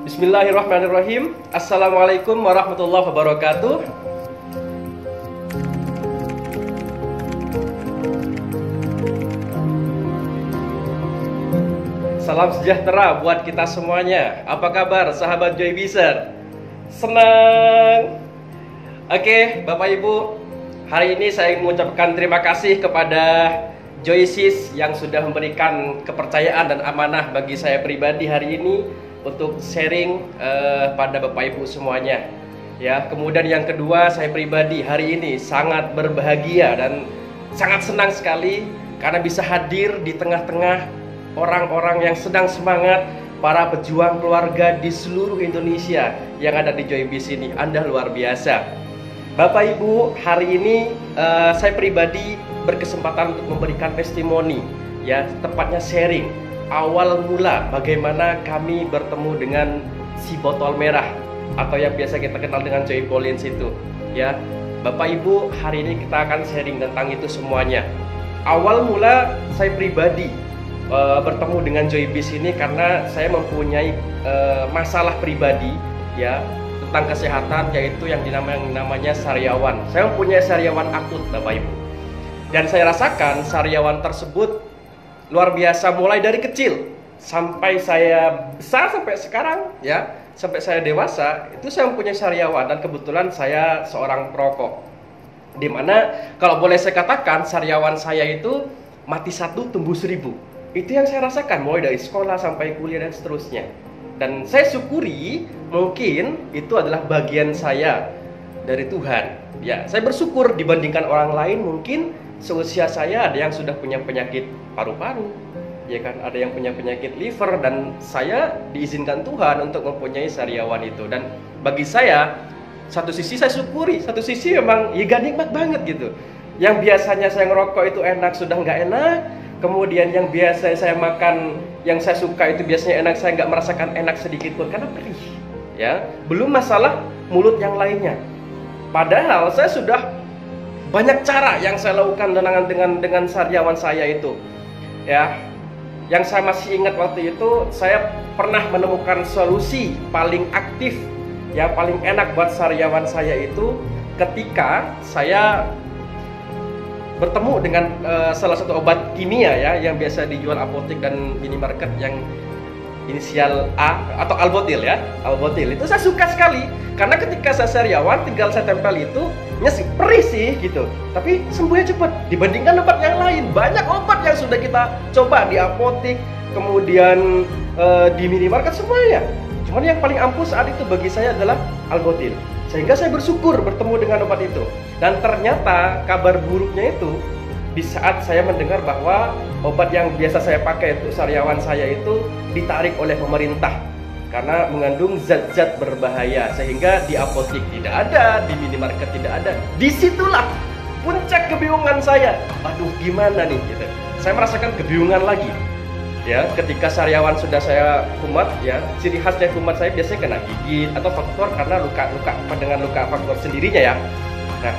Bismillahirrahmanirrahim. Assalamualaikum warahmatullahi wabarakatuh. Salam sejahtera buat kita semuanya. Apa kabar sahabat Joybizer? Senang. Oke, Bapak Ibu, hari ini saya mengucapkan terima kasih kepada Joysis yang sudah memberikan kepercayaan dan amanah bagi saya pribadi hari ini untuk sharing pada Bapak Ibu semuanya. Ya, kemudian yang kedua, saya pribadi hari ini sangat berbahagia dan sangat senang sekali karena bisa hadir di tengah-tengah orang-orang yang sedang semangat, para pejuang keluarga di seluruh Indonesia yang ada di Joybiz ini. Anda luar biasa. Bapak Ibu, hari ini saya pribadi berkesempatan untuk memberikan testimoni, ya, tepatnya sharing awal mula bagaimana kami bertemu dengan si botol merah atau yang biasa kita kenal dengan Joy Collins itu, ya. Bapak Ibu, hari ini kita akan sharing tentang itu semuanya. Awal mula saya pribadi bertemu dengan Joybiz ini karena saya mempunyai masalah pribadi, ya, tentang kesehatan, yaitu yang namanya sariawan. Saya mempunyai sariawan akut, Bapak Ibu, dan saya rasakan sariawan tersebut luar biasa mulai dari kecil sampai saya besar, sampai sekarang, ya, sampai saya dewasa itu saya mempunyai sariawan. Dan kebetulan saya seorang perokok, dimana kalau boleh saya katakan sariawan saya itu mati satu tumbuh seribu. Itu yang saya rasakan mulai dari sekolah sampai kuliah dan seterusnya. Dan saya syukuri mungkin itu adalah bagian saya dari Tuhan. Ya, saya bersyukur dibandingkan orang lain, mungkin seusia saya ada yang sudah punya penyakit paru-paru, ya kan, ada yang punya penyakit liver, dan saya diizinkan Tuhan untuk mempunyai sariawan itu. Dan bagi saya, satu sisi saya syukuri, satu sisi memang ya gak nikmat banget gitu. Yang biasanya saya ngerokok itu enak sudah nggak enak. Kemudian yang biasa saya makan, yang saya suka itu biasanya enak, saya nggak merasakan enak sedikit pun karena perih, ya. Belum masalah mulut yang lainnya. Padahal saya sudah banyak cara yang saya lakukan dengan sariawan saya itu, ya. Yang saya masih ingat waktu itu, saya pernah menemukan solusi paling aktif, ya, paling enak buat sariawan saya itu ketika saya bertemu dengan salah satu obat kimia, ya, yang biasa dijual apotek dan minimarket yang inisial A atau Albotil, ya, Albotil. Itu saya suka sekali karena ketika saya sariawan tinggal saya tempel itu, nyesih, perih sih gitu, tapi sembuhnya cepat dibandingkan obat yang lain. Banyak obat yang sudah kita coba di apotek, kemudian di minimarket semuanya. Cuman yang paling ampuh saat itu bagi saya adalah Albotil. Sehingga saya bersyukur bertemu dengan obat itu. Dan ternyata kabar buruknya itu di saat saya mendengar bahwa obat yang biasa saya pakai untuk sariawan saya itu ditarik oleh pemerintah karena mengandung zat-zat berbahaya, sehingga di apotek tidak ada, di minimarket tidak ada. Disitulah puncak kebingungan saya. Aduh, gimana nih gitu. Saya merasakan kebingungan lagi, ya, ketika sariawan sudah saya kumat, ya. Ciri khas dari kumat saya biasanya kena gigit atau faktor karena luka-luka dengan luka faktor sendirinya, ya. Nah,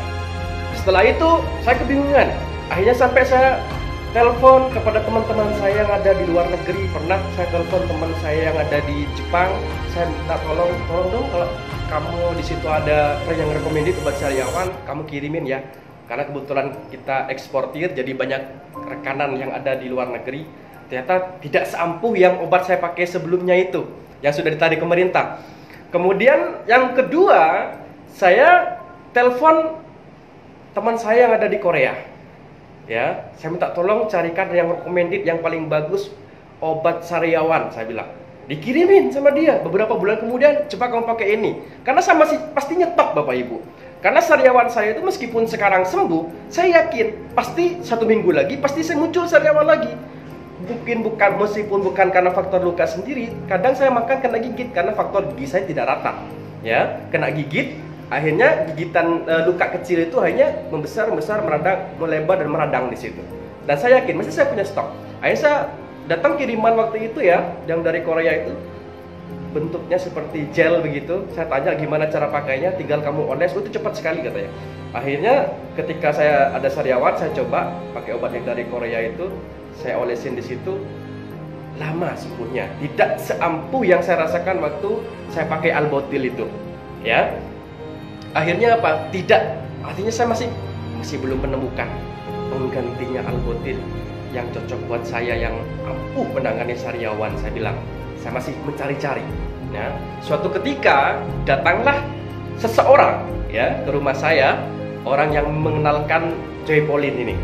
setelah itu saya kebingungan. Akhirnya sampai saya telepon kepada teman-teman saya yang ada di luar negeri. Pernah saya telepon teman saya yang ada di Jepang. Saya minta tolong dong, kalau kamu di situ ada yang recommended obat sariawan, kamu kirimin, ya. Karena kebetulan kita eksportir, jadi banyak rekanan yang ada di luar negeri. Ternyata tidak seampuh yang obat saya pakai sebelumnya itu, yang sudah ditarik pemerintah. Kemudian yang kedua, saya telepon teman saya yang ada di Korea, ya. Saya minta tolong carikan yang recommended, yang paling bagus obat sariawan, saya bilang. Dikirimin sama dia. Beberapa bulan kemudian, coba kamu pakai ini. Karena saya masih pasti nyetok, Bapak Ibu. Karena sariawan saya itu meskipun sekarang sembuh, saya yakin pasti 1 minggu lagi pasti saya muncul sariawan lagi. Meskipun bukan karena faktor luka sendiri, kadang saya makan kena gigit karena faktor gigi saya tidak rata, ya, kena gigit, akhirnya gigitan luka kecil itu akhirnya membesar, meradang, melebar dan meradang di situ. Dan saya yakin masih saya punya stok. Akhirnya saya datang kiriman waktu itu, ya, yang dari Korea itu bentuknya seperti gel begitu. Saya tanya gimana cara pakainya, tinggal kamu oles, itu cepat sekali katanya. Akhirnya ketika saya ada sariawan, saya coba pakai obat yang dari Korea itu, saya olesin di situ. lama sembuhnya, tidak seampuh yang saya rasakan waktu saya pakai Albotil itu. Ya, akhirnya apa? Tidak, artinya saya masih belum menemukan penggantinya Albotil yang cocok buat saya, yang ampuh menangani sariawan. Saya bilang, saya masih mencari-cari. Nah, suatu ketika datanglah seseorang ya ke rumah saya, orang yang mengenalkan Joypolin ini.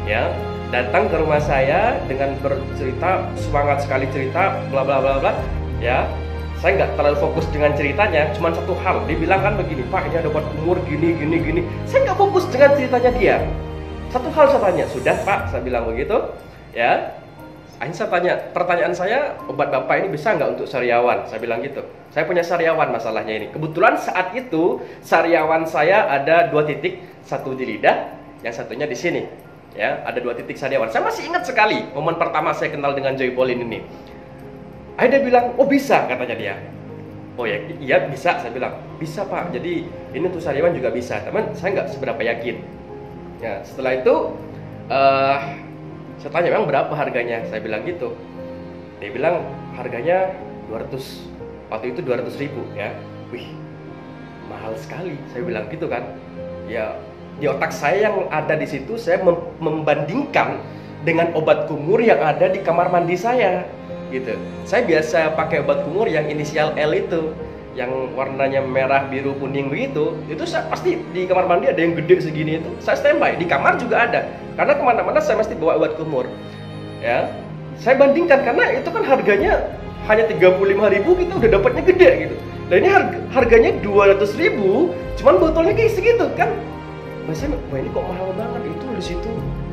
Ya, datang ke rumah saya dengan bercerita, semangat sekali cerita, bla bla bla bla. Ya, saya nggak terlalu fokus dengan ceritanya, cuma satu hal, dia bilang kan begini, Pak, ini ada obat kumur gini gini gini. Saya nggak fokus dengan ceritanya dia. Satu hal saya tanya, sudah Pak, saya bilang begitu. Ya, akhirnya saya tanya, pertanyaan saya, obat Bapak ini bisa nggak untuk sariawan? Saya bilang gitu. Saya punya sariawan, masalahnya ini. Kebetulan saat itu sariawan saya ada 2 titik, satu di lidah, yang satunya di sini. Ya, ada 2 titik sariawan. Saya masih ingat sekali momen pertama saya kenal dengan Joypolin ini. Akhirnya dia bilang, oh bisa, katanya dia. Oh ya, iya bisa, saya bilang. Bisa Pak, jadi ini untuk sariawan juga bisa. Teman, saya nggak seberapa yakin. Ya, setelah itu saya tanya, memang berapa harganya? Saya bilang gitu. Dia bilang harganya 200. Waktu itu 200.000 ya. Wih, mahal sekali. Saya bilang gitu kan. Ya, di otak saya yang ada di situ, saya membandingkan dengan obat kumur yang ada di kamar mandi saya. Gitu. Saya biasa pakai obat kumur yang inisial L itu, yang warnanya merah, biru, kuning begitu. Itu saya pasti di kamar mandi ada yang gede segini itu. Saya standby, di kamar juga ada. Karena kemana-mana saya mesti bawa obat kumur. Ya, saya bandingkan karena itu kan harganya hanya 35.000, kita udah dapatnya gede gitu. Dan ini harganya 200.000, cuman botolnya kayak segitu kan. Saya, wah ini kok mahal banget itu di situ.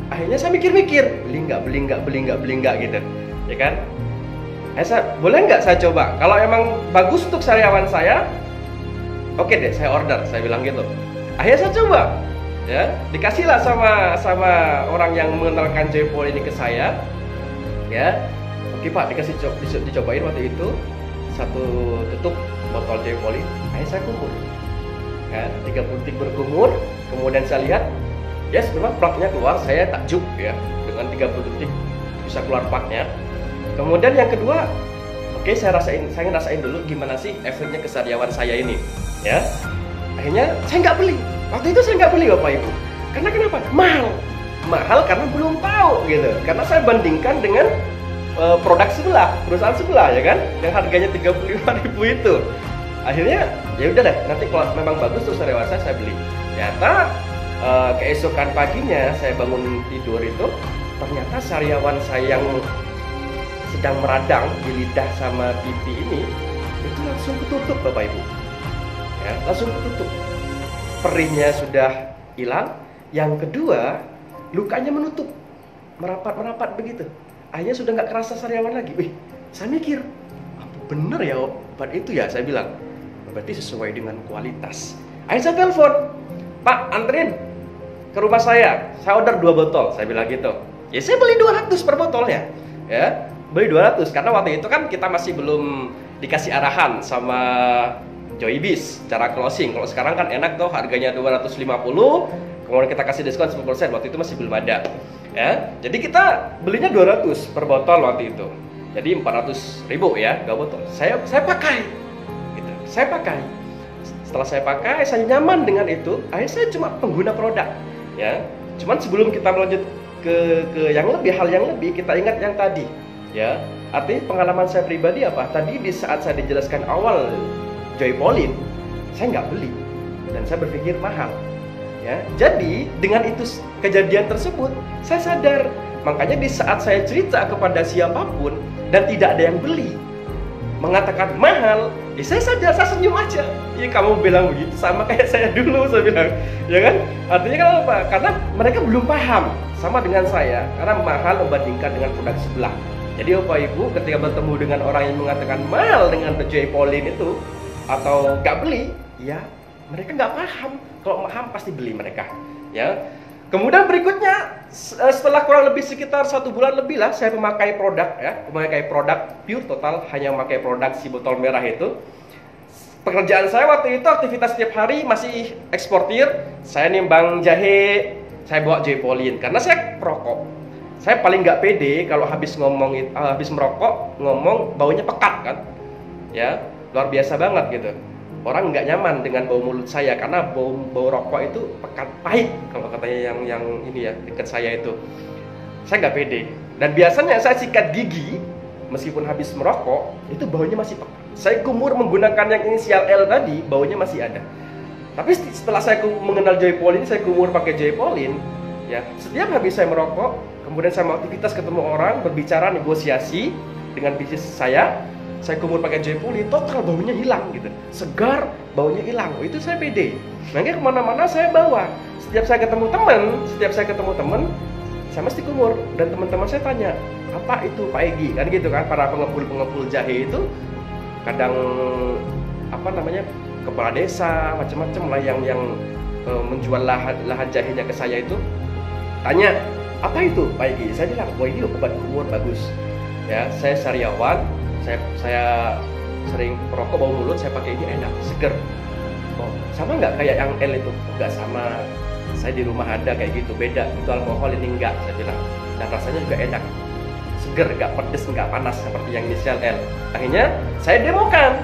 Akhirnya saya mikir-mikir, beli nggak gitu, ya kan? Boleh nggak saya coba? Kalau emang bagus untuk sariawan saya, oke deh, saya order. Saya bilang gitu. Akhirnya saya coba, ya, dikasihlah sama orang yang mengenalkan Joypolin ini ke saya, ya. Oke Pak, dicobain waktu itu 1 tutup botol Joypolin. Akhirnya saya kumur, ya, 30 detik berkumur. Kemudian saya lihat, yes, memang plaknya keluar. Saya takjub ya, dengan 30 detik bisa keluar plaknya. Kemudian yang kedua, oke, saya ngerasain dulu gimana sih efeknya ke sariawan saya ini, ya. Akhirnya saya nggak beli. Waktu itu saya nggak beli Bapak Ibu. Karena kenapa? Mahal karena belum tahu gitu. Karena saya bandingkan dengan produk sebelah, perusahaan sebelah ya kan, yang harganya 35.000 itu. Akhirnya ya udah deh, nanti kalau memang bagus tuh sariawan saya beli. Ternyata keesokan paginya saya bangun tidur itu, ternyata sariawan saya yang sedang meradang di lidah sama pipi ini itu langsung ketutup Bapak Ibu, ya, langsung ketutup. Perihnya sudah hilang. Yang kedua, lukanya menutup, merapat begitu. Akhirnya sudah nggak kerasa sariawan lagi. Wih, saya mikir, bener ya obat itu ya, saya bilang. Berarti sesuai dengan kualitas. Akhirnya saya telepon, Pak, anterin ke rumah saya order 2 botol, saya bilang gitu. Ya saya beli 200 per botolnya, ya. Beli 200 karena waktu itu kan kita masih belum dikasih arahan sama Joybis cara closing. Kalau sekarang kan enak tuh, harganya 250, kemudian kita kasih diskon 10%. Waktu itu masih belum ada, ya. Jadi kita belinya 200 per botol waktu itu. Jadi 400.000 ya, 2 botol. Saya pakai gitu. Saya pakai. Setelah saya pakai, saya nyaman dengan itu. Akhirnya saya cuma pengguna produk, ya. Cuman sebelum kita melanjut ke yang lebih, hal yang lebih, kita ingat yang tadi. Ya, artinya pengalaman saya pribadi apa? Tadi di saat saya dijelaskan awal Joypolin, saya nggak beli dan saya berpikir mahal. Ya, jadi dengan itu kejadian tersebut, saya sadar. Makanya di saat saya cerita kepada siapapun dan tidak ada yang beli, mengatakan mahal, ya saya sadar, saya senyum aja. Ya kamu bilang begitu sama kayak saya dulu, saya bilang, ya kan? Artinya kenapa? Karena mereka belum paham sama dengan saya, karena mahal membandingkan dengan produk sebelah. Jadi Bapak Ibu ketika bertemu dengan orang yang mengatakan mahal dengan Joypolin itu atau nggak beli, ya mereka nggak paham. Kalau paham pasti beli mereka, ya. Kemudian berikutnya setelah kurang lebih sekitar 1 bulan lebih lah saya memakai produk, ya, memakai produk Pure Total, hanya memakai produk si botol merah itu. Pekerjaan saya waktu itu aktivitas setiap hari masih eksportir, saya nimbang jahe, saya bawa Joypolin karena saya perokok. Saya paling nggak pede kalau habis habis merokok ngomong baunya pekat kan, ya luar biasa banget gitu. Orang nggak nyaman dengan bau mulut saya karena bau rokok itu pekat, pahit kalau katanya yang ini ya dekat saya itu. Saya nggak pede. Dan biasanya saya sikat gigi meskipun habis merokok itu baunya masih pekat. Saya kumur menggunakan yang inisial L tadi, baunya masih ada. Tapi setelah saya mengenal Joypolin, saya kumur pakai Joypolin, ya setiap habis saya merokok, kemudian saya mau aktivitas ketemu orang, berbicara, negosiasi dengan bisnis saya kumur pakai Joypolin, total baunya hilang gitu, segar, baunya hilang. Oh, itu saya pede. Makanya kemana-mana saya bawa. Setiap saya ketemu teman, saya mesti kumur. Dan teman-teman saya tanya, apa itu Pak Egi? Kan gitu kan, para pengepul jahe itu kadang kepala desa macam-macam lah yang menjual lahan jahenya ke saya itu tanya, apa itu Pak Egi? Saya bilang, wah ini obat kumur bagus ya, saya sariawan, saya sering perokok, bau mulut, saya pakai ini enak, seger. Oh, sama nggak kayak yang L itu? Nggak sama, saya di rumah ada kayak gitu, beda, itu alkohol, ini enggak, saya bilang. Dan rasanya juga enak, seger, nggak pedes, nggak panas seperti yang inisial L. Akhirnya saya demokan,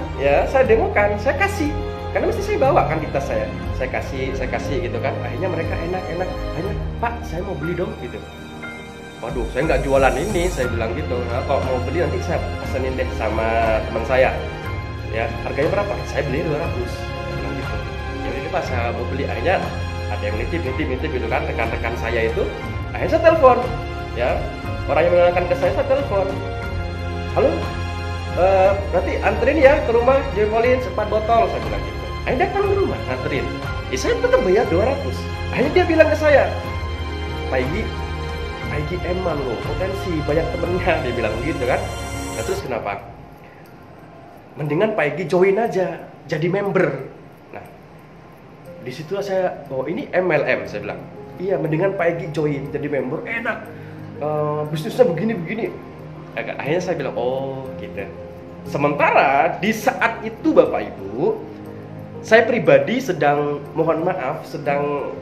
saya kasih, karena mesti saya bawa kan di tas saya kasih gitu kan. Akhirnya mereka enak, akhirnya Pak saya mau beli dong gitu. Waduh, saya nggak jualan ini, saya bilang gitu. Nah, kalau mau beli nanti saya pesenin deh sama teman saya. Ya, harganya berapa? Saya beli 200. Bilang gitu. Ya ini Pak, saya mau beli. Akhirnya ada yang nitip gitu kan, rekan-rekan saya itu. Akhirnya saya telepon, ya. Orang yang mengenalkan ke saya telepon. Halo, berarti anterin ya ke rumah Joypolin 4 botol, saya bilang gitu. Akhirnya datang ke rumah, nganterin. Ya saya tetap bayar 200. Akhirnya dia bilang ke saya, Pak Egi emang loh, potensi, banyak temennya, dia bilang begitu kan. Nah terus kenapa? Mendingan Pak Egi join aja, jadi member. Nah, disitulah saya, oh ini MLM, saya bilang. Iya, mendingan Pak Egi join, jadi member, enak. Bisnisnya begini. Akhirnya saya bilang, oh gitu. Sementara di saat itu Bapak Ibu, saya pribadi sedang, mohon maaf, sedang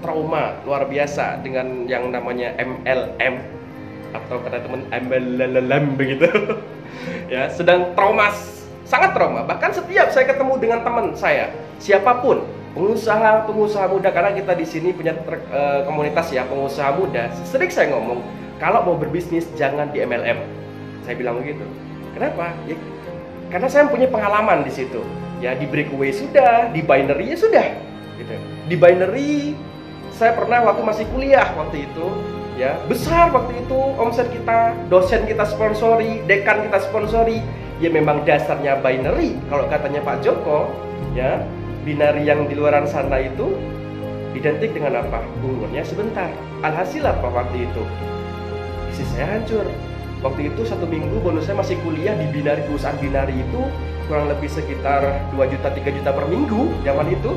trauma luar biasa dengan yang namanya MLM atau kata teman MLM begitu. Ya, sedang trauma, sangat trauma. Bahkan setiap saya ketemu dengan teman saya, siapapun, pengusaha muda, karena kita di sini punya komunitas ya pengusaha muda, sering saya ngomong, kalau mau berbisnis jangan di MLM. Saya bilang begitu. Kenapa? Ya, karena saya punya pengalaman di situ. Ya, di breakaway sudah, di binary ya sudah. Gitu. Di binary saya pernah waktu masih kuliah waktu itu, ya besar waktu itu omset kita, dosen kita sponsori, dekan kita sponsori. Ya memang dasarnya binary. Kalau katanya Pak Joko, ya binary yang di luaran sana itu identik dengan apa? Umurnya sebentar. Alhasil apa waktu itu? Bisnis saya hancur. Waktu itu 1 minggu bonusnya masih kuliah di binary, perusahaan binary itu kurang lebih sekitar 2 juta 3 juta per minggu zaman itu.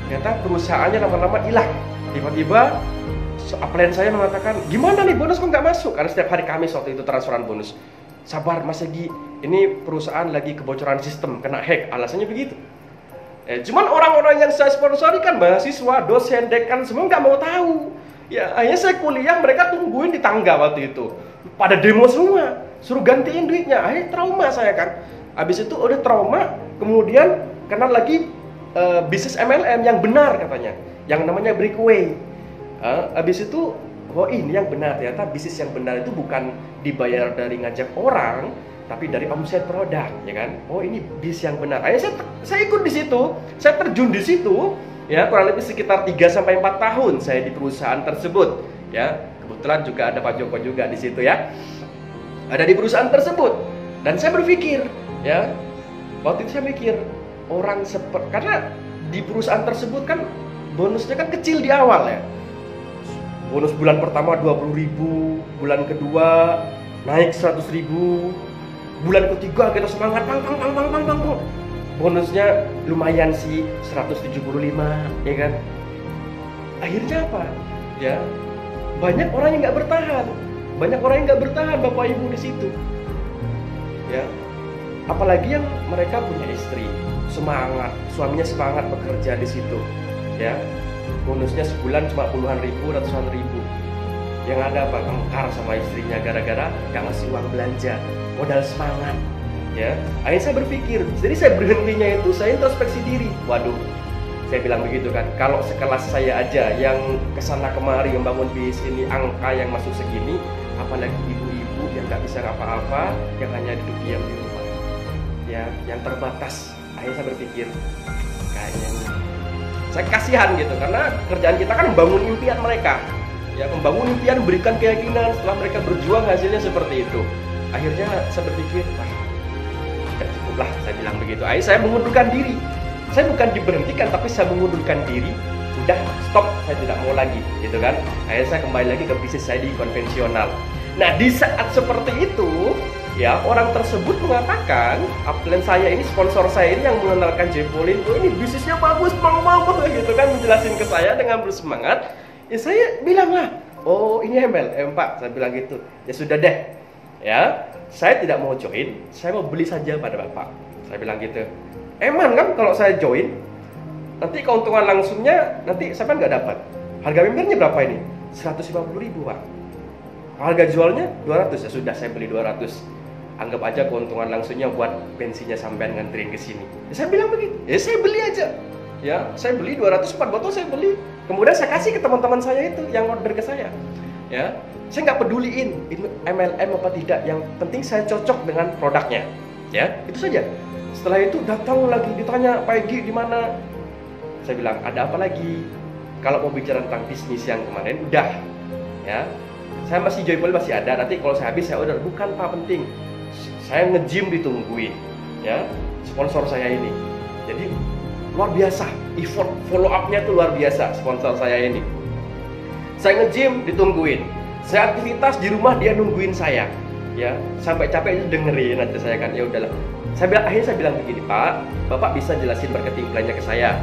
Ternyata perusahaannya lama-lama hilang. Tiba-tiba upline saya mengatakan, gimana nih bonus kok nggak masuk? Karena setiap hari Kamis waktu itu transferan bonus. Sabar Mas Egi, ini perusahaan lagi kebocoran sistem, kena hack, alasannya begitu. Cuman orang-orang yang saya sponsori kan mahasiswa, dosen, dekan, semua nggak mau tahu. Ya akhirnya saya kuliah, mereka tungguin di tangga waktu itu. Pada demo semua, suruh gantiin duitnya. Akhirnya trauma saya kan. Habis itu udah trauma, kemudian kenal lagi bisnis MLM yang benar katanya, yang namanya breakaway. Habis itu, oh ini yang benar, ternyata bisnis yang benar itu bukan dibayar dari ngajak orang, tapi dari omset produk, ya kan? Oh ini bisnis yang benar. Akhirnya saya ikut di situ, saya terjun di situ, ya kurang lebih sekitar 3 sampai 4 tahun saya di perusahaan tersebut, ya. Kebetulan juga ada Pak Joko juga di situ ya. Ada di perusahaan tersebut. Dan saya berpikir, ya. Waktu itu saya mikir, karena di perusahaan tersebut kan bonusnya kan kecil di awal ya. Bonus bulan pertama 20.000, bulan kedua naik 100.000, bulan ketiga kita semangat bang. Bonusnya lumayan sih 175, ya kan. Akhirnya apa? Ya, banyak orang yang nggak bertahan, Bapak Ibu di situ. Ya, apalagi yang mereka punya istri, semangat, suaminya semangat bekerja di situ, ya. Bonusnya sebulan cuma puluhan ribu, ratusan ribu. Yang ada apa? Tengkar sama istrinya gara-gara gak ngasih uang belanja, modal semangat. Ya, akhirnya saya berpikir, jadi saya berhentinya itu saya introspeksi diri. Waduh, saya bilang begitu kan, kalau sekelas saya aja yang kesana kemari membangun bisnis ini angka yang masuk segini, apalagi ibu-ibu yang nggak bisa apa-apa, yang hanya duduk diam di rumah, ya, yang terbatas. Akhirnya saya berpikir, kayaknya ini, saya kasihan gitu, karena kerjaan kita kan membangun impian mereka, ya, membangun impian, memberikan keyakinan. Setelah mereka berjuang hasilnya seperti itu. Akhirnya saya berpikir, wah, tidak cukup lah, saya bilang begitu. Akhirnya saya mengundurkan diri. Saya bukan diberhentikan, tapi saya mengundurkan diri. Udah, stop, saya tidak mau lagi, gitu kan. Akhirnya saya kembali lagi ke bisnis saya di konvensional. Nah, di saat seperti itu, ya, orang tersebut mengatakan, upline saya ini, sponsor saya ini yang mengenalkan Joypolin, oh ini bisnisnya bagus, mau gitu kan, menjelasin ke saya dengan bersemangat. Ya saya bilang lah, oh ini MLM Pak, saya bilang gitu. Ya sudah deh, ya, saya tidak mau join, saya mau beli saja pada Bapak. Saya bilang gitu. Emang kan kalau saya join, nanti keuntungan langsungnya nanti saya kan nggak dapat. Harga membernya berapa ini? 150.000 Pak. Harga jualnya 200, ya sudah saya beli 200. Anggap aja keuntungan langsungnya buat bensinnya sampean nganterin ke sini. Ya, saya bilang begitu. Ya saya beli aja. Ya, saya beli 200, 4 botol saya beli. Kemudian saya kasih ke teman-teman saya itu yang order ke saya. Ya, saya nggak peduliin ini MLM apa tidak. Yang penting saya cocok dengan produknya. Ya, itu saja. Setelah itu datang lagi ditanya, Pak Egi di mana? Saya bilang, ada apa lagi? Kalau mau bicara tentang bisnis yang kemarin, udah. Ya, saya masih Joypolin masih ada. Nanti kalau saya habis saya order. Bukan Pak, penting. Saya nge-gym ditungguin. Ya, sponsor saya ini. Jadi luar biasa. Effort follow up-nya tuh luar biasa sponsor saya ini. Saya nge-gym ditungguin. Saya aktivitas di rumah dia nungguin saya. Ya, sampai capek itu dengerin aja saya kan. Ya udahlah. Akhirnya saya bilang begini, Pak, Bapak bisa jelasin marketing plan-nya ke saya.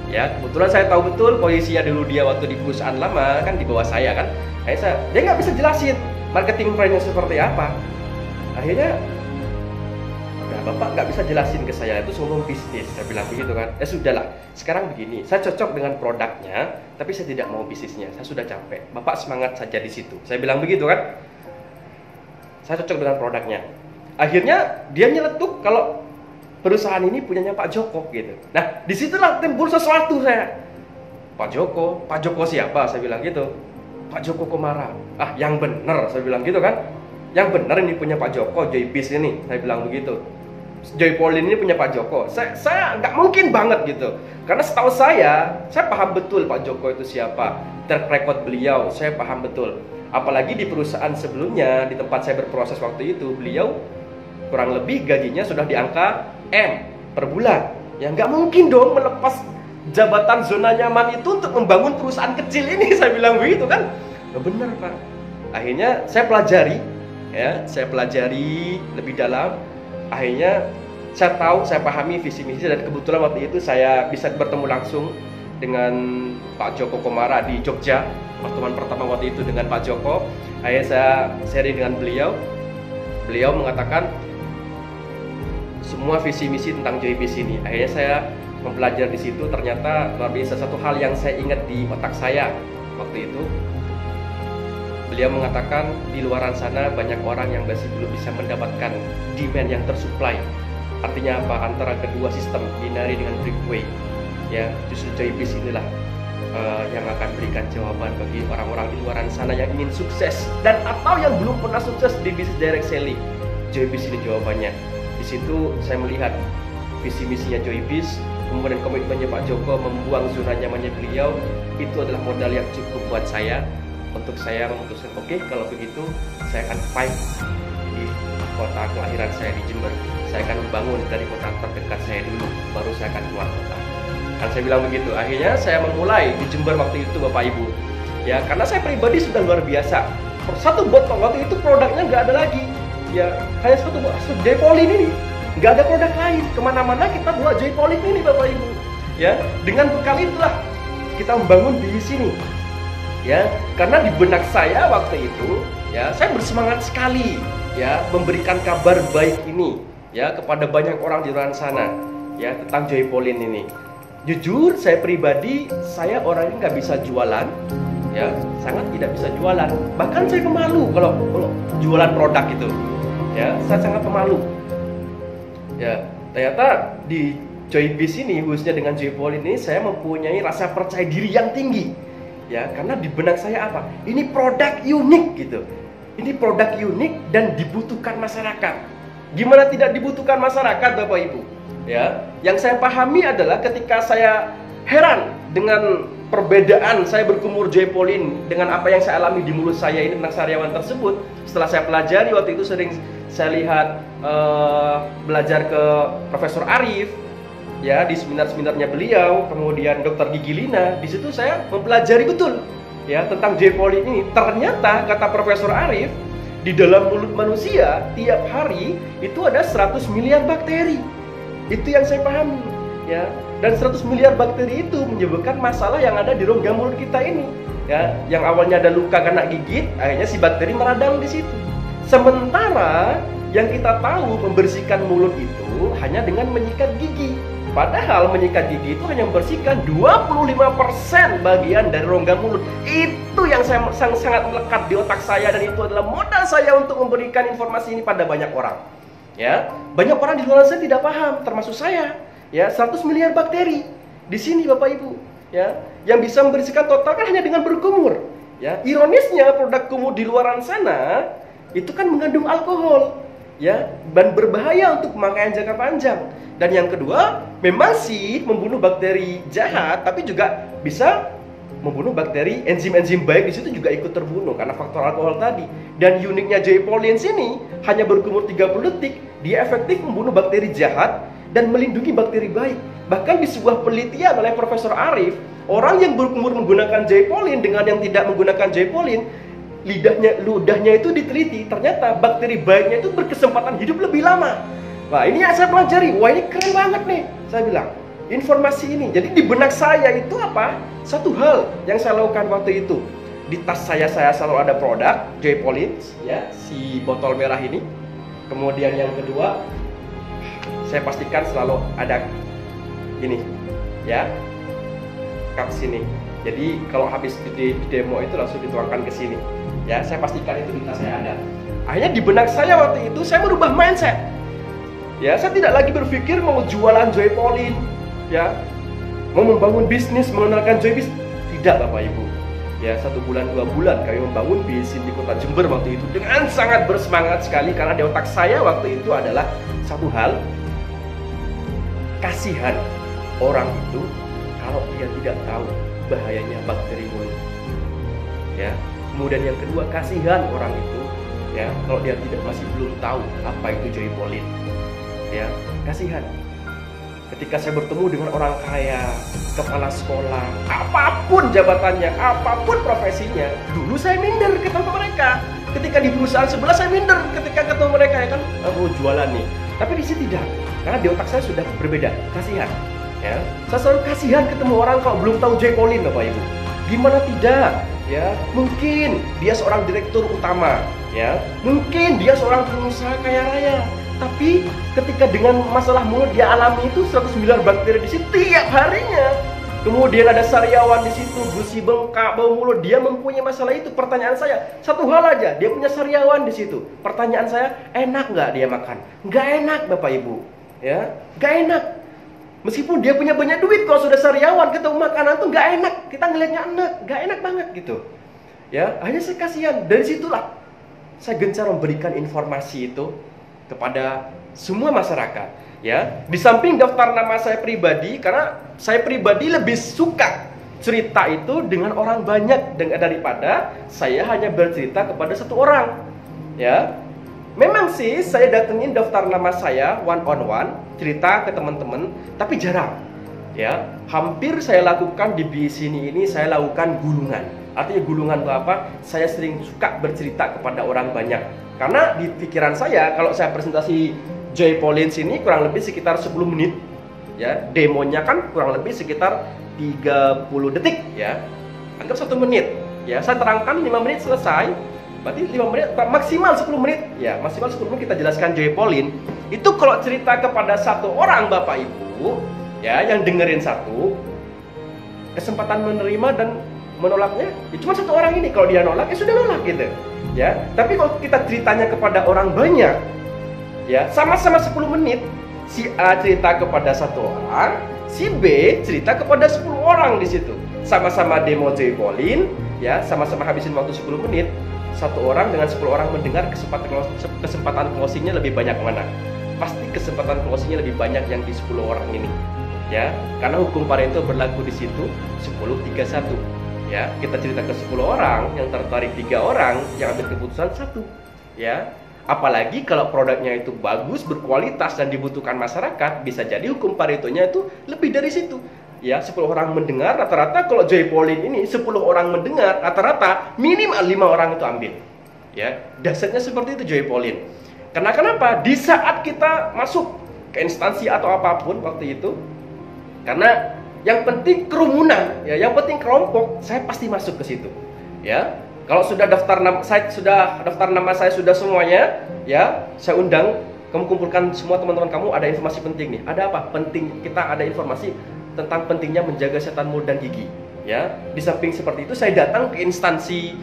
Ya, kebetulan saya tahu betul posisinya dulu dia waktu di perusahaan lama kan di bawah saya kan. Akhirnya dia nggak bisa jelasin marketing plan-nya seperti apa. Akhirnya, nah, Bapak nggak bisa jelasin ke saya, itu semua bisnis. Saya bilang begitu kan. Ya sudahlah, sekarang begini, saya cocok dengan produknya, tapi saya tidak mau bisnisnya. Saya sudah capek. Bapak semangat saja di situ. Saya bilang begitu kan. Saya cocok dengan produknya. Akhirnya dia nyeletuk kalau perusahaan ini punyanya Pak Joko gitu. Nah, disitulah timbul sesuatu saya. Pak Joko siapa? Saya bilang gitu. Pak Joko Komara. Ah, yang bener, saya bilang gitu kan. Yang bener ini punya Pak Joko, Joybiz ini. Saya bilang begitu. Joypolin ini punya Pak Joko. Saya nggak mungkin banget gitu. Karena setahu saya paham betul Pak Joko itu siapa. Track record beliau, saya paham betul. Apalagi di perusahaan sebelumnya, di tempat saya berproses waktu itu, beliau kurang lebih gajinya sudah di angka M per bulan. Ya nggak mungkin dong melepas jabatan zona nyaman itu untuk membangun perusahaan kecil ini. Saya bilang begitu kan. Nah, benar Pak. Akhirnya saya pelajari, ya, saya pelajari lebih dalam. Akhirnya saya tahu, saya pahami visi misi, dan kebetulan waktu itu saya bisa bertemu langsung dengan Pak Joko Komara di Jogja. Pertemuan pertama waktu itu dengan Pak Joko. Akhirnya saya sharing dengan beliau. Beliau mengatakan semua visi misi tentang Joybiz ini. Akhirnya saya mempelajari di situ. Ternyata luar biasa, satu hal yang saya ingat di otak saya waktu itu. Beliau mengatakan di luaran sana banyak orang yang masih belum bisa mendapatkan demand yang tersupply. Artinya apa? Antara kedua sistem binary dengan breakaway. Ya, justru Joybiz inilah yang akan berikan jawaban bagi orang-orang di luaran sana yang ingin sukses dan atau yang belum pernah sukses di bisnis direct selling. Joybiz ini jawabannya. Di situ saya melihat visi misinya Joybiz, kemudian komitmennya Pak Joko, membuang zona nyamannya beliau. Itu adalah modal yang cukup buat saya untuk saya memutuskan, oke, kalau begitu saya akan fight di kota kelahiran saya di Jember. Saya akan membangun dari kota terdekat saya dulu, baru saya akan keluar kota. Kan saya bilang begitu. Akhirnya saya memulai di Jember waktu itu Bapak Ibu. Ya, karena saya pribadi sudah luar biasa. Satu botol waktu itu produknya nggak ada lagi. Ya, hanya satu Joypolin ini. Nggak ada produk lain. Kemana-mana kita buat Joypolin ini Bapak Ibu. Ya, dengan bekal itulah kita membangun di sini. Ya, karena di benak saya waktu itu, ya, saya bersemangat sekali, ya, memberikan kabar baik ini, ya, kepada banyak orang di luar sana, ya, tentang Joypolin ini. Jujur, saya pribadi, saya orangnya nggak bisa jualan, ya, sangat tidak bisa jualan. Bahkan saya pemalu kalau jualan produk itu, ya, saya sangat pemalu. Ya, ternyata di Joybiz ini, khususnya dengan Joypol ini, saya mempunyai rasa percaya diri yang tinggi. Ya, karena di benak saya apa? Ini produk unik gitu. Ini produk unik dan dibutuhkan masyarakat. Gimana tidak dibutuhkan masyarakat, Bapak Ibu? Ya, yang saya pahami adalah ketika saya heran dengan perbedaan saya berkumur Joypolin dengan apa yang saya alami di mulut saya ini tentang sariawan tersebut. Setelah saya pelajari, waktu itu sering saya lihat belajar ke Profesor Arif, ya, di seminar-seminarnya beliau, kemudian Dr. Gigi Lina. Di situ saya mempelajari betul, ya, tentang Joypolin ini. Ternyata kata Profesor Arif, di dalam mulut manusia tiap hari itu ada 100 miliar bakteri. Itu yang saya pahami, ya. Dan 100 miliar bakteri itu menyebabkan masalah yang ada di rongga mulut kita ini, ya. Yang awalnya ada luka kena gigit, akhirnya si bakteri meradang di situ. Sementara yang kita tahu membersihkan mulut itu hanya dengan menyikat gigi. Padahal menyikat gigi itu hanya membersihkan 25% bagian dari rongga mulut. Itu yang sangat melekat di otak saya, dan itu adalah modal saya untuk memberikan informasi ini pada banyak orang. Ya, banyak orang di luar sana tidak paham, termasuk saya. Ya, 100 miliar bakteri di sini, Bapak Ibu. Ya, yang bisa membersihkan total kan hanya dengan berkumur. Ya, ironisnya produk kumur di luaran sana itu kan mengandung alkohol, ya, dan berbahaya untuk pemakaian jangka panjang. Dan yang kedua, memang sih membunuh bakteri jahat, tapi juga bisa membunuh bakteri, enzim-enzim baik di situ juga ikut terbunuh karena faktor alkohol tadi. Dan uniknya Joypolin ini hanya berkumur 30 detik, dia efektif membunuh bakteri jahat dan melindungi bakteri baik. Bahkan di sebuah penelitian oleh Profesor Arif, orang yang berkumur menggunakan Joypolin dengan yang tidak menggunakan Joypolin, ludahnya itu diteliti, ternyata bakteri baiknya itu berkesempatan hidup lebih lama. Wah, ini yang saya pelajari. Wah, ini keren banget nih, saya bilang. Informasi ini. Jadi di benak saya itu apa? Satu hal yang saya lakukan waktu itu. Di tas saya selalu ada produk Joypolin, ya, si botol merah ini. Kemudian yang kedua, saya pastikan selalu ada ini, ya, cup sini. Jadi kalau habis di demo itu langsung dituangkan ke sini. Ya, saya pastikan itu di tas saya ada. Akhirnya di benak saya waktu itu saya merubah mindset. Ya, saya tidak lagi berpikir mau jualan Joypolin, ya, mau membangun bisnis, mengenalkan Joybiz. Tidak, Bapak Ibu. Ya, 1 bulan 2 bulan kami membangun bisnis di kota Jember waktu itu dengan sangat bersemangat sekali, karena di otak saya waktu itu adalah satu hal, kasihan orang itu kalau dia tidak tahu bahayanya bakteri mulut. Ya, kemudian yang kedua, kasihan orang itu, ya, kalau dia masih belum tahu apa itu Joypolin. Ya, kasihan. Ketika saya bertemu dengan orang kaya, kepala sekolah, apapun jabatannya, apapun profesinya, dulu saya minder ketemu mereka. Ketika di perusahaan sebelah saya minder ketika ketemu mereka, ya kan, aku jualan nih. Tapi di sini tidak, karena di otak saya sudah berbeda, kasihan. Ya, saya selalu kasihan ketemu orang kalau belum tahu Joypolin, Bapak Ibu. Gimana tidak? Ya, mungkin dia seorang direktur utama, ya, mungkin dia seorang pengusaha kaya raya. Tapi ketika dengan masalah mulut dia alami itu 100 miliar bakteri di situ tiap harinya. Kemudian ada sariawan di situ, gusi bengkak, bau mulut, dia mempunyai masalah itu. Pertanyaan saya, satu hal aja, dia punya sariawan di situ. Pertanyaan saya, enak nggak dia makan? Nggak enak, Bapak Ibu. Ya, nggak enak. Meskipun dia punya banyak duit, kalau sudah sariawan ketemu makanan tuh nggak enak. Kita ngelihatnya enak, nggak enak banget gitu. Ya, hanya saya kasihan. Dari situlah saya gencar memberikan informasi itu kepada semua masyarakat, ya. Di samping daftar nama saya pribadi, karena saya pribadi lebih suka cerita itu dengan orang banyak daripada saya hanya bercerita kepada satu orang, ya. Memang sih saya datengin daftar nama saya one on one, cerita ke teman-teman, tapi jarang, ya. Hampir saya lakukan di sini ini saya lakukan gulungan. Artinya gulungan itu apa? Saya sering suka bercerita kepada orang banyak. Karena di pikiran saya, kalau saya presentasi Joypolin ini kurang lebih sekitar 10 menit, ya. Demonya kan kurang lebih sekitar 30 detik, ya. Anggap 1 menit, ya. Saya terangkan 5 menit selesai. Berarti 5 menit, maksimal 10 menit, ya. Maksimal 10 menit kita jelaskan Joypolin. Itu kalau cerita kepada satu orang, Bapak Ibu, ya, yang dengerin satu, kesempatan menerima dan menolaknya ya cuma satu orang ini. Kalau dia nolak ya sudah nolak gitu ya. Tapi kalau kita ceritanya kepada orang banyak ya, sama-sama 10 menit, si A cerita kepada satu orang, si B cerita kepada 10 orang di situ. Sama-sama demo Joy Pauline ya, sama-sama habisin waktu 10 menit. Satu orang dengan 10 orang mendengar, kesempatan closingnya lebih banyak mana? Pasti kesempatan closingnya lebih banyak yang di 10 orang ini ya, karena hukum Pareto berlaku di situ 10-3-1 ya. Kita cerita ke 10 orang, yang tertarik 3 orang, yang ambil keputusan 1 ya. Apalagi kalau produknya itu bagus, berkualitas dan dibutuhkan masyarakat, bisa jadi hukum Paretonya itu lebih dari situ ya. 10 orang mendengar, rata-rata kalau Joy Pauline ini 10 orang mendengar, rata-rata minimal 5 orang itu ambil ya. Dasarnya seperti itu Joy Pauline. Karena kenapa? Di saat kita masuk ke instansi atau apapun waktu itu, karena yang penting kerumunan ya, yang penting kelompok, saya pasti masuk ke situ ya. Kalau sudah daftar nama saya sudah semuanya ya, saya undang kamu, kumpulkan semua teman-teman kamu, ada informasi penting nih. Ada apa? Penting, kita ada informasi tentang pentingnya menjaga kesehatan mulut dan gigi ya. Di samping seperti itu, saya datang ke instansi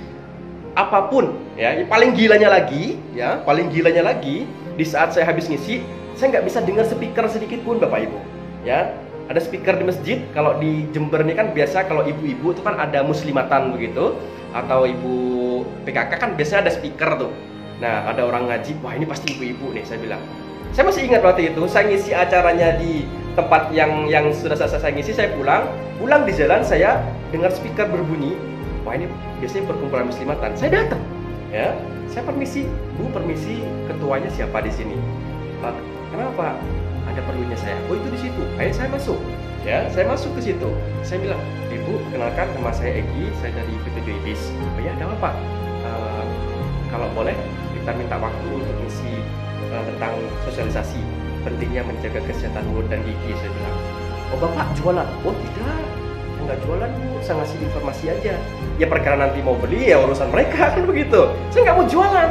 apapun ya. Paling gilanya lagi ya, paling gilanya lagi, di saat saya habis ngisi, saya nggak bisa dengar speaker sedikit pun Bapak Ibu ya. Ada speaker di masjid. Kalau di Jember ini kan biasa kalau ibu-ibu itu kan ada muslimatan begitu, atau ibu PKK kan biasanya ada speaker tuh. Nah, ada orang ngaji, wah ini pasti ibu-ibu nih, saya bilang. Saya masih ingat waktu itu, saya ngisi acaranya di tempat yang sudah saya ngisi, saya pulang di jalan saya dengar speaker berbunyi, wah ini biasanya perkumpulan muslimatan. Saya datang, ya, saya permisi, Bu, permisi, ketuanya siapa di sini? Pak, kenapa? Ada perlunya saya. Oh itu di situ. Ayo saya masuk. Ya, saya masuk ke situ. Saya bilang, Ibu, kenalkan nama saya Egi, saya dari PT Joybis. Oh ya, ada apa? Kalau boleh, kita minta waktu untuk isi tentang sosialisasi pentingnya menjaga kesehatan mulut dan gigi. Saya bilang, oh Bapak jualan? Oh tidak, nggak jualan Bu, saya ngasih informasi aja. Ya perkara nanti mau beli ya urusan mereka kan begitu. Saya nggak mau jualan,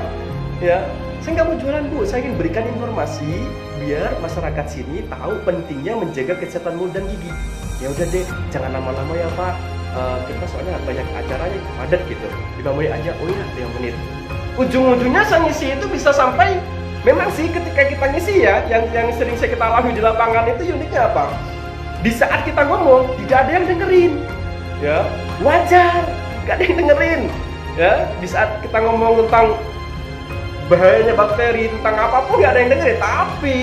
ya. Saya nggak mau jualan Bu, saya ingin berikan informasi biar masyarakat sini tahu pentingnya menjaga kesehatan mulut dan gigi. Ya udah deh, jangan lama-lama ya Pak. Kita soalnya banyak acaranya padat gitu. 5 menit aja. Oh iya, 5 menit. Ujung-ujungnya saya ngisi itu bisa sampai, memang sih ketika kita ngisi ya, yang sering kita alami di lapangan itu uniknya apa? Di saat kita ngomong tidak ada yang dengerin. Ya, wajar, nggak ada yang dengerin. Ya, di saat kita ngomong tentang bahayanya bakteri, tentang apapun nggak ada yang dengerin. Tapi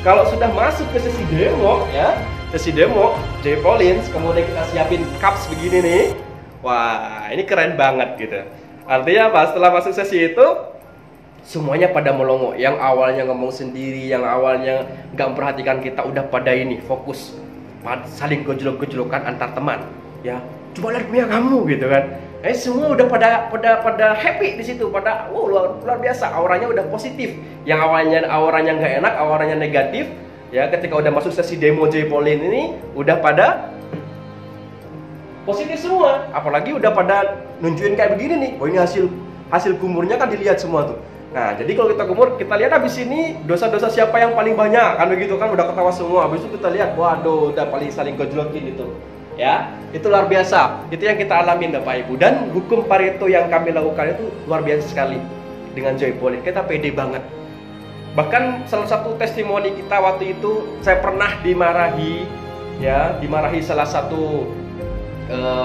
kalau sudah masuk ke sesi demo ya, sesi demo Joy Pauline, kemudian kita siapin cups begini nih, wah ini keren banget gitu. Artinya apa? Setelah masuk sesi itu semuanya pada melongo. Yang awalnya ngomong sendiri, yang awalnya nggak memperhatikan kita, udah pada ini fokus, saling gojlok-gojlokan antar teman ya. Coba lihat punya kamu gitu kan. Semua udah pada happy di situ, pada luar biasa, auranya udah positif. Yang awalnya auranya nggak enak, auranya negatif, ya ketika udah masuk sesi demo Joy Pauline ini udah pada positif semua. Apalagi udah pada nunjukin kayak begini nih, oh ini hasil kumurnya kan dilihat semua tuh. Nah jadi kalau kita kumur, kita lihat habis ini dosa-dosa siapa yang paling banyak kan begitu kan, udah ketawa semua. Habis itu kita lihat, waduh udah paling saling gojlokin itu. Ya, itu luar biasa. Itu yang kita alamin Bapak Ibu. Dan hukum Pareto yang kami lakukan itu luar biasa sekali. Dengan Joy Pauline, kita pede banget. Bahkan salah satu testimoni kita waktu itu, saya pernah dimarahi, ya, dimarahi salah satu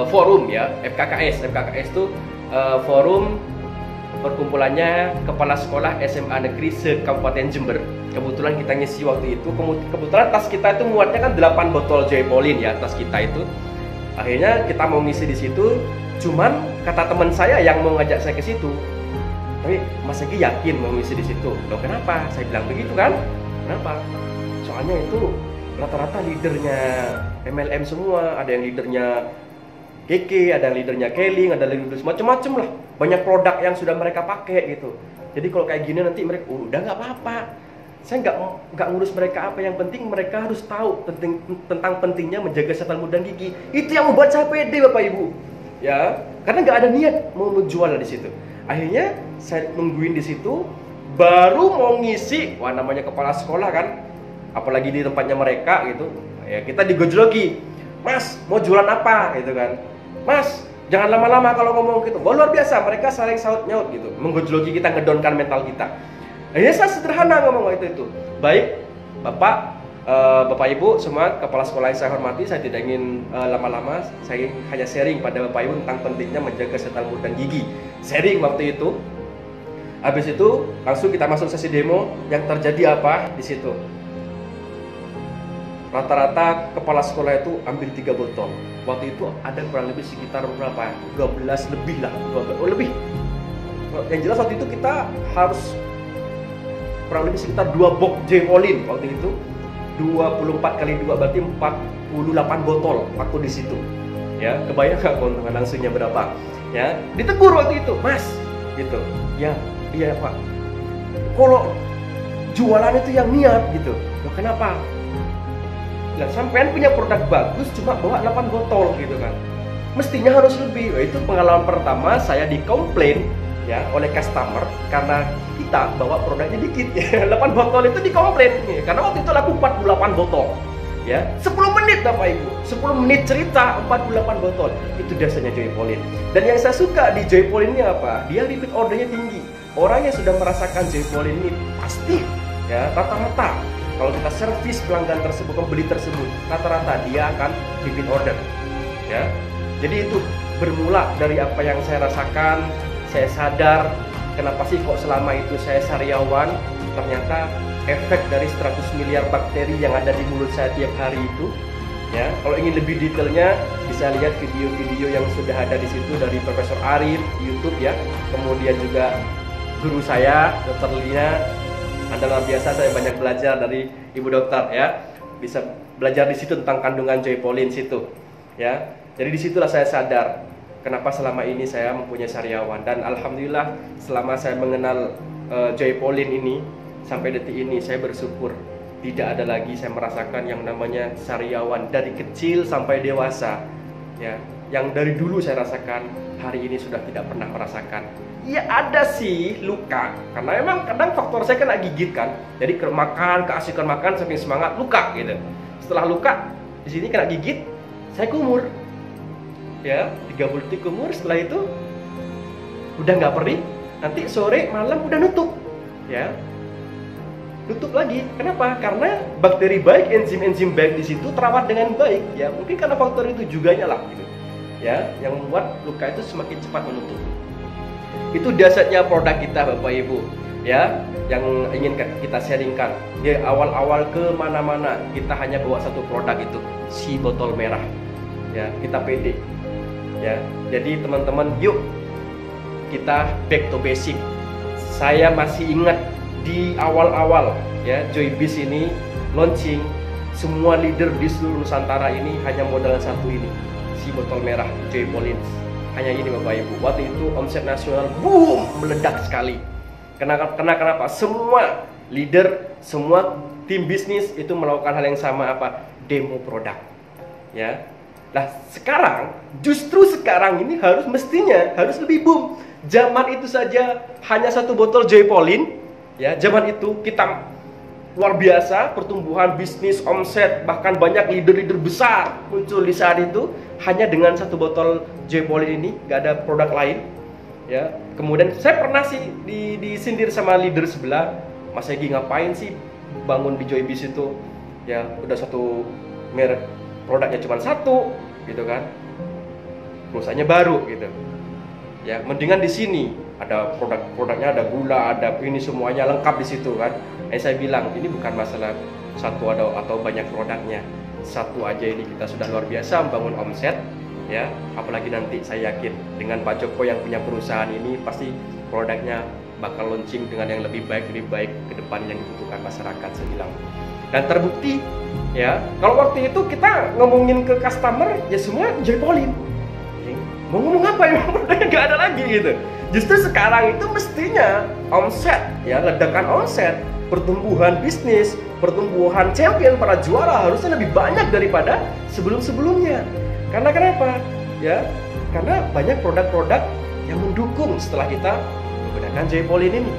forum ya, FKKS. FKKS itu forum perkumpulannya kepala sekolah SMA negeri se-Kabupaten Jember. Kebetulan kita ngisi waktu itu, kebetulan tas kita itu muatnya kan 8 botol Joy Pauline ya, tas kita itu. Akhirnya kita mau ngisi di situ, cuman kata teman saya yang mau ngajak saya ke situ, tapi Mas Egi yakin mau ngisi di situ. Loh kenapa? Saya bilang begitu kan? Kenapa? Soalnya itu rata-rata leadernya MLM semua, ada yang leadernya Keke, ada yang leadernya Keling, ada yang leader macam-macam lah. Banyak produk yang sudah mereka pakai gitu. Jadi kalau kayak gini nanti mereka udah nggak apa-apa. Saya nggak ngurus mereka apa, yang penting mereka harus tahu tentang pentingnya menjaga kesehatan mulut dan gigi. Itu yang membuat saya pede Bapak Ibu. Ya, karena nggak ada niat mau menjual di situ. Akhirnya saya nungguin di situ, baru mau ngisi, wah namanya kepala sekolah kan, apalagi di tempatnya mereka gitu. Ya kita digojloki, Mas mau jualan apa gitu kan? Mas Jangan lama-lama kalau ngomong gitu. Wah, luar biasa, mereka saling saut nyaut gitu, menggojloki kita, ngedonkan mental kita. Akhirnya saya sederhana ngomong itu. Baik, Bapak Ibu semua kepala sekolah yang saya hormati, saya tidak ingin lama-lama, saya hanya sharing pada Bapak Ibu tentang pentingnya menjaga kesehatan mulut dan gigi. Sharing waktu itu. Habis itu langsung kita masuk sesi demo. Yang terjadi apa di situ? Rata-rata kepala sekolah itu ambil 3 botol. Waktu itu ada kurang lebih sekitar berapa? 12 lebih lah, 12 lebih. Yang jelas waktu itu kita harus kurang lebih sekitar 2 box J-Polin waktu itu. 24 kali 2 berarti 48 botol waktu di situ. Ya, kebayang nggak keuntungan langsungnya berapa? Ya, ditegur waktu itu, Mas, gitu. Ya, iya Pak. Kalau jualan itu yang niat gitu. Loh, kenapa? Nah, sampean punya produk bagus cuma bawa 8 botol gitu kan. Mestinya harus lebih. Nah, itu pengalaman pertama saya dikomplain ya oleh customer karena kita bawa produknya dikit. 8 botol itu dikomplain ya, karena waktu itu laku 48 botol. Ya, 10 menit Bapak Ibu. 10 menit cerita 48 botol. Itu dasarnya J-Polin. Dan yang saya suka di J-Polin ini apa? Dia repeat ordernya tinggi. Orang yang sudah merasakan J-Polin ini pasti ya rata-rata kalau kita servis pelanggan tersebut, pembeli tersebut, rata-rata dia akan repeat order. Ya. Jadi itu bermula dari apa yang saya rasakan, saya sadar kenapa sih kok selama itu saya sariawan, ternyata efek dari 100 miliar bakteri yang ada di mulut saya tiap hari itu. Ya, kalau ingin lebih detailnya bisa lihat video-video yang sudah ada di situ dari Profesor Arif YouTube ya. Kemudian juga guru saya, Dr. Lina. Anda luar biasa, saya banyak belajar dari Ibu Dokter ya. Bisa belajar di situ tentang kandungan J-Polin situ. Ya. Jadi disitulah saya sadar kenapa selama ini saya mempunyai sariawan, dan alhamdulillah selama saya mengenal J-Polin ini sampai detik ini saya bersyukur tidak ada lagi saya merasakan yang namanya sariawan dari kecil sampai dewasa. Ya, yang dari dulu saya rasakan hari ini sudah tidak pernah merasakan. Ya ada sih luka, karena emang kadang faktor saya kena gigit kan. Jadi makan, keasikan makan saking semangat luka gitu. Setelah luka di sini kena gigit, saya kumur. Ya, 3 detik kumur, setelah itu udah nggak perih. Nanti sore malam udah nutup. Ya. Tutup lagi. Kenapa? Karena bakteri baik, enzim-enzim baik di situ terawat dengan baik. Ya, mungkin karena faktor itu juga lah gitu. Ya, yang membuat luka itu semakin cepat menutup. Itu dasarnya produk kita Bapak Ibu ya, yang ingin kita sharingkan. Di awal-awal ke mana-mana kita hanya bawa satu produk itu, si botol merah. Ya, kita pede. Ya. Jadi teman-teman, yuk kita back to basic. Saya masih ingat di awal-awal ya Joybis ini launching, semua leader di seluruh Nusantara ini hanya modal satu ini, si botol merah J-Polin. Hanya ini Bapak Ibu. Waktu itu omset nasional boom, meledak sekali. Kenapa? Semua leader, semua tim bisnis itu melakukan hal yang sama, apa? Demo produk. Ya. Nah, justru sekarang ini mestinya harus lebih boom. Zaman itu saja hanya satu botol J-Polin. Ya, zaman itu kita luar biasa pertumbuhan bisnis, omset, bahkan banyak leader-leader besar muncul di saat itu hanya dengan satu botol J-Polin ini, gak ada produk lain. Ya, kemudian saya pernah sih disindir sama leader sebelah, Mas Egi ngapain sih bangun di Joybis itu? Ya, udah satu merek, produknya cuma satu, gitu kan? Perusahaannya baru, gitu. Ya, mendingan di sini ada produknya, ada gula, ada ini semuanya lengkap di situ kan. Saya bilang ini bukan masalah satu atau banyak produknya, satu aja ini kita sudah luar biasa membangun omset ya. Apalagi nanti saya yakin dengan Pak Joko yang punya perusahaan ini pasti produknya bakal launching dengan yang lebih baik ke depan yang dibutuhkan masyarakat, saya bilang. Dan terbukti ya, kalau waktu itu kita ngomongin ke customer ya semua J-Polin. Mau ngomong apa ya, produknya nggak ada lagi gitu. Justru sekarang itu mestinya omset ya, ledakan omset, pertumbuhan bisnis, pertumbuhan champion, para juara harusnya lebih banyak daripada sebelum-sebelumnya. Karena kenapa? Ya, karena banyak produk-produk yang mendukung setelah kita menggunakan J-Polin ini.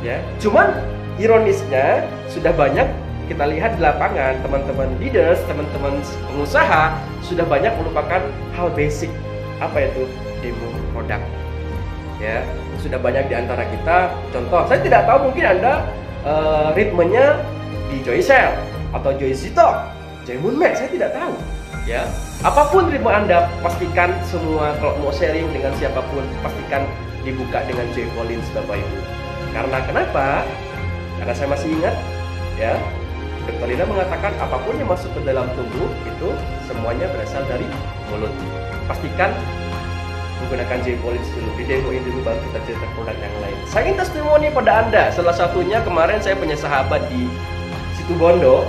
Ya, cuman ironisnya sudah banyak kita lihat di lapangan, teman-teman leaders, teman-teman pengusaha sudah banyak melupakan hal basic. Apa itu? demo produk. Ya, sudah banyak di antara kita. Contoh, saya tidak tahu, mungkin Anda ritmenya di Joycell atau Joycito, Joymoonmax, saya tidak tahu. Ya, apapun ritme Anda, pastikan semua kalau mau sharing dengan siapapun, pastikan dibuka dengan Joypolins, Bapak Ibu. Karena kenapa? Karena saya masih ingat, ya, Dr. Lina mengatakan apapun yang masuk ke dalam tubuh itu semuanya berasal dari mulut. Pastikan menggunakan Joypolins dulu, didemoin dulu, baru kita cerita produk yang lain. Saya ingin testimoni pada Anda. Salah satunya kemarin saya punya sahabat di Situbondo,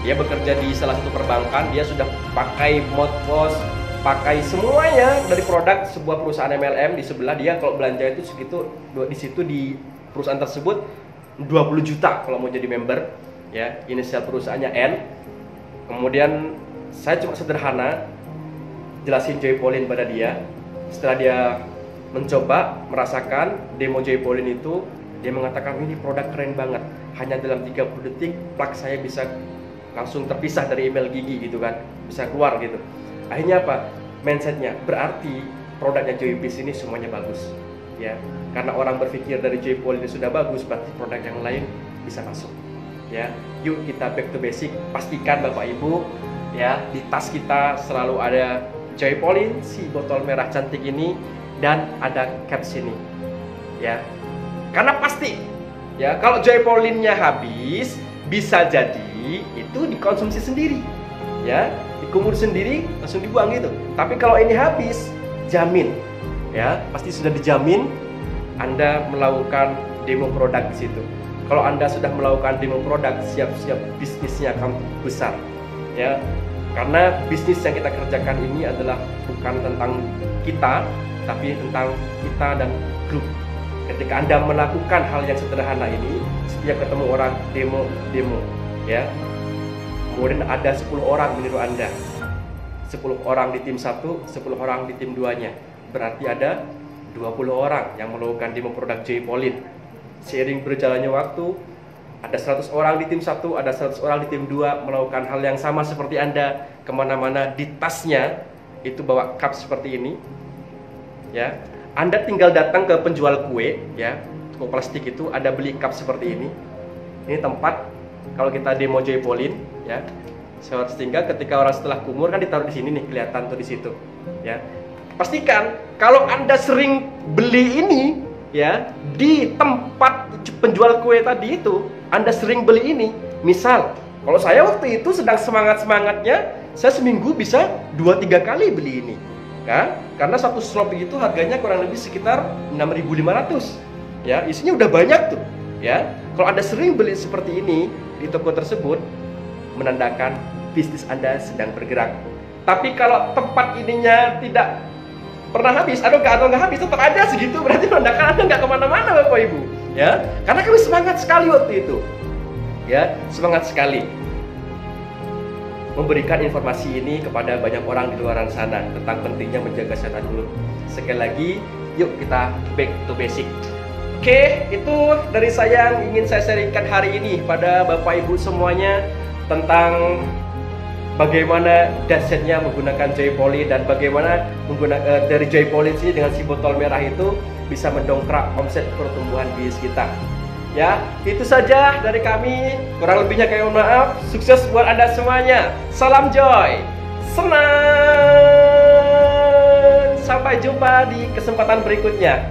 dia bekerja di salah satu perbankan, dia sudah pakai Modpost, pakai semuanya dari produk sebuah perusahaan MLM di sebelah dia. Kalau belanja itu segitu, di situ di perusahaan tersebut 20 juta kalau mau jadi member, ya, inisial perusahaannya N. Kemudian saya cuma sederhana jelasin Joypolin pada dia. Setelah dia mencoba, merasakan demo Joypolin itu, dia mengatakan ini produk keren banget. Hanya dalam 30 detik plak saya bisa langsung terpisah dari email gigi gitu kan, bisa keluar gitu. Akhirnya apa? Mindsetnya berarti produknya Joybiz ini semuanya bagus, ya. Karena orang berpikir dari Joypolin ini sudah bagus, berarti produk yang lain bisa masuk, ya. Yuk kita back to basic. Pastikan Bapak Ibu, ya, di tas kita selalu ada Joypolin, si botol merah cantik ini, dan ada caps ini, ya. Karena pasti, ya, kalau Joypolinnya habis, bisa jadi itu dikonsumsi sendiri, ya, dikumur sendiri, langsung dibuang gitu. Tapi kalau ini habis, jamin, ya, pasti sudah dijamin Anda melakukan demo produk di situ. Kalau Anda sudah melakukan demo produk, siap-siap bisnisnya akan besar, ya. Karena bisnis yang kita kerjakan ini adalah bukan tentang kita, tapi tentang kita dan grup. Ketika Anda melakukan hal yang sederhana ini, setiap ketemu orang demo, ya. Kemudian ada 10 orang meniru Anda. 10 orang di tim 1, 10 orang di tim 2-nya. Berarti ada 20 orang yang melakukan demo produk Joypolin. Seiring berjalannya waktu, ada 100 orang di tim 1, ada 100 orang di tim 2 melakukan hal yang sama seperti Anda. Kemana-mana di tasnya itu bawa cup seperti ini, ya. Anda tinggal datang ke penjual kue, ya, toko plastik itu, ada beli cup seperti ini. Ini tempat kalau kita demo Joypolin, ya. Sehingga ketika orang setelah kumur kan ditaruh di sini nih, kelihatan tuh di situ, ya. Pastikan kalau Anda sering beli ini, ya, di tempat penjual kue tadi itu, Anda sering beli ini. Misal, kalau saya waktu itu sedang semangat-semangatnya, saya seminggu bisa 2-3 kali beli ini, kan? Karena satu slop itu harganya kurang lebih sekitar 6.500, ya. Isinya udah banyak tuh, ya. Kalau Anda sering beli seperti ini di toko tersebut, menandakan bisnis Anda sedang bergerak. Tapi kalau tempat ininya tidak pernah habis, atau nggak habis, tetap ada segitu, berarti menandakan Anda nggak kemana-mana, Bapak Ibu, ya. Karena kami semangat sekali waktu itu, ya, semangat sekali memberikan informasi ini kepada banyak orang di luar sana tentang pentingnya menjaga kesehatan mulut. Sekali lagi, yuk kita back to basic. Oke, itu dari saya yang ingin saya sharingkan hari ini pada Bapak Ibu semuanya tentang bagaimana dahsyatnya menggunakan Joypolin dan bagaimana menggunakan dari Joypolin ini dengan si botol merah itu bisa mendongkrak omset pertumbuhan bisnis kita. Ya, itu saja dari kami. Kurang lebihnya kami mohon maaf. Sukses buat Anda semuanya. Salam Joy. Senang. Sampai jumpa di kesempatan berikutnya.